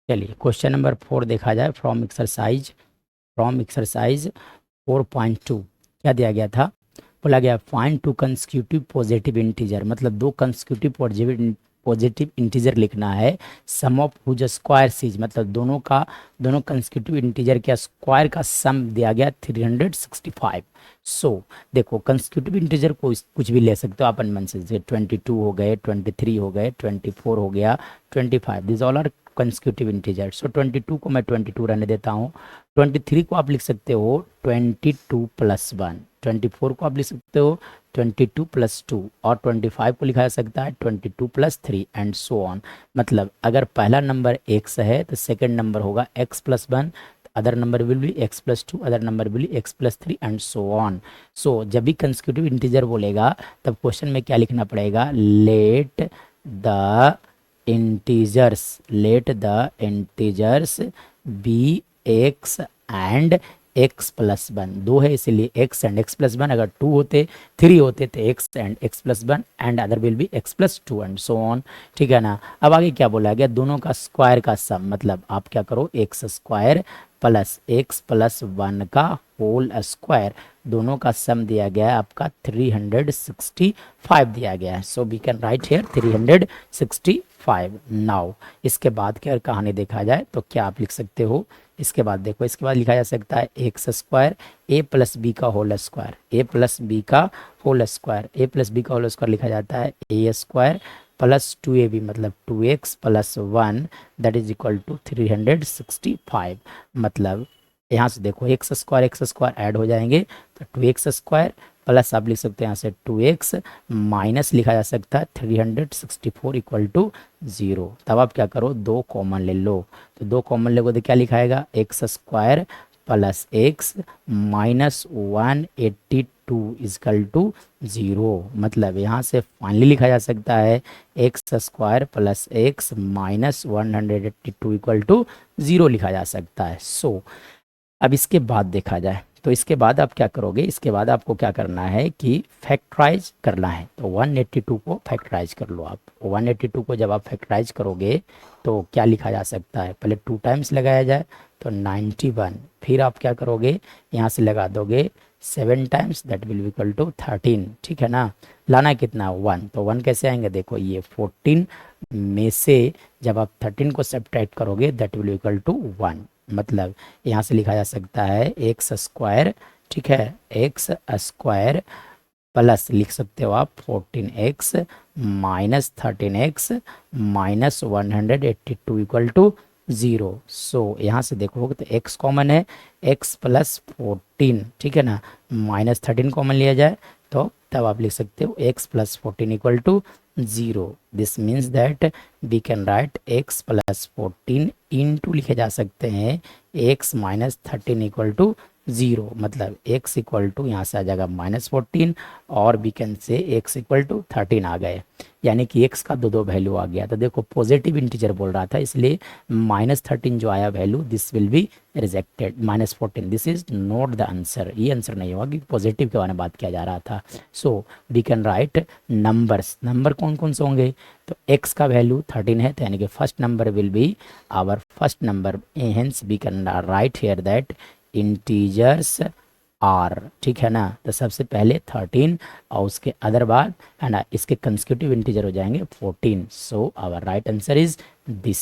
चलिए question number 4 देखा जाए। फ्रॉम एक्सरसाइज 4.2 क्या दिया गया था? बोला गया find to consecutive positive integer, मतलब दो कंसेक्यूटिव पॉजिटिव इंटीजर लिखना है। सम ऑफ हुज स्क्वायर सीज, मतलब दोनों कंसेक्यूटिव इंटीजर के स्क्वायर का सम दिया गया 365। सो देखो कंसेक्यूटिव इंटीजर को कुछ भी ले सकते हो अपन मन से, जैसे 22 हो गए, 23 हो गए, 24 हो गया, 25, this all are consecutive integer. So 22 को मैं 22 रहने देता हूँ। 23 को आप लिख सकते हो 22+1, 24 को आप लिख सकते हो 22+2, और 25 को लिखा जा सकता है 22+3 एंड सो ऑन। मतलब अगर पहला नंबर x है तो सेकंड नंबर होगा x+1, other number will be x+2, other number will be x+3 and so on. So जब भी कंसेक्यूटिव इंटीजर बोलेगा तब क्वेश्चन में क्या लिखना पड़ेगा? Let the integers be x and x+1। दो है इसीलिए x एंड x+1, अगर 2 होते 3 होते तो x and x+1 and other will be x+2 and so on. ठीक है ना। अब आगे क्या बोला गया? दोनों का स्क्वायर का सम, मतलब आप क्या करो x स्क्वायर प्लस x+1 का होल स्क्वायर, दोनों का सम दिया गया है आपका 365 दिया गया है। So we can write here 365 now. इसके बाद क्या कहानी देखा जाए तो क्या आप लिख सकते हो? इसके बाद देखो, इसके बाद लिखा जा सकता है x square a plus b का whole square, a plus b का whole square, a plus b का होल स्क्वायर लिखा जाता है ए स्क्वायर प्लस 2ab, मतलब 2x plus 1 that is equal to 365। मतलब यहाँ से देखो एक्स स्क्वायर ऐड हो जाएंगे तो 2x स्क्वायर प्लस आप लिख सकते हैं यहाँ से 2x माइनस लिखा जा सकता है 364 इक्वल टू 0। तब आप क्या करो? दो कॉमन ले लो, तो दो कॉमन लोगे तो क्या लिखाएगा? X square plus x minus 182 equal to 0। मतलब यहाँ से फाइनली लिखा जा सकता है x square plus x minus 182 equal to 0 लिखा जा सकता है। सो अब इसके बाद देखा जाए तो इसके बाद आप क्या करोगे? इसके बाद आपको क्या करना है कि फैक्टराइज करना है। तो 182 को फैक्टराइज कर लो आप। 182 को जब आप फैक्टराइज करोगे तो क्या लिखा जा सकता है? पहले 2 टाइम्स लगाया जाए तो 91, फिर आप क्या करोगे? यहाँ से लगा दोगे 7 times, that will equal to 13। ठीक है ना। लाना कितना? 1। तो 1 कैसे आएंगे? देखो ये 14 में से जब आप 13 को सब्ट्रैक्ट करोगे दैट विल इक्वल टू 1। मतलब यहाँ से लिखा जा सकता है एक्स स्क्वायर, ठीक है, एक्स स्क्वायर प्लस लिख सकते हो आप 14x minus 13x minus 182 equal to 0। सो यहाँ से देखोगे तो x कॉमन है, x प्लस 14, ठीक है ना, माइनस 13 कॉमन लिया जाए तो तब आप लिख सकते हो x plus 14 equal to 0। This means that we can write x plus 14 into लिखे जा सकते हैं x माइनस 13 इक्वल टू 0। मतलब x इक्वल टू यहाँ से आ जाएगा -14 और we can say x equal to 13 आ गए, यानी कि x का दो वैल्यू आ गया। तो देखो पॉजिटिव इंटीजर बोल रहा था इसलिए -13 जो आया value this will be rejected, -14 this is not the answer. ये आंसर नहीं होगा क्योंकि पॉजिटिव के बारे में बात किया जा रहा था। So we can write numbers. Number कौन कौन से होंगे? तो x का वैल्यू 13 है तो यानी कि first number will be our first number, hence we can write here that integers are. ठीक है ना। तो सबसे पहले 13 और उसके अदर बाद है ना इसके कंसेक्यूटिव इंटीजर हो जाएंगे 14। So our right answer is this.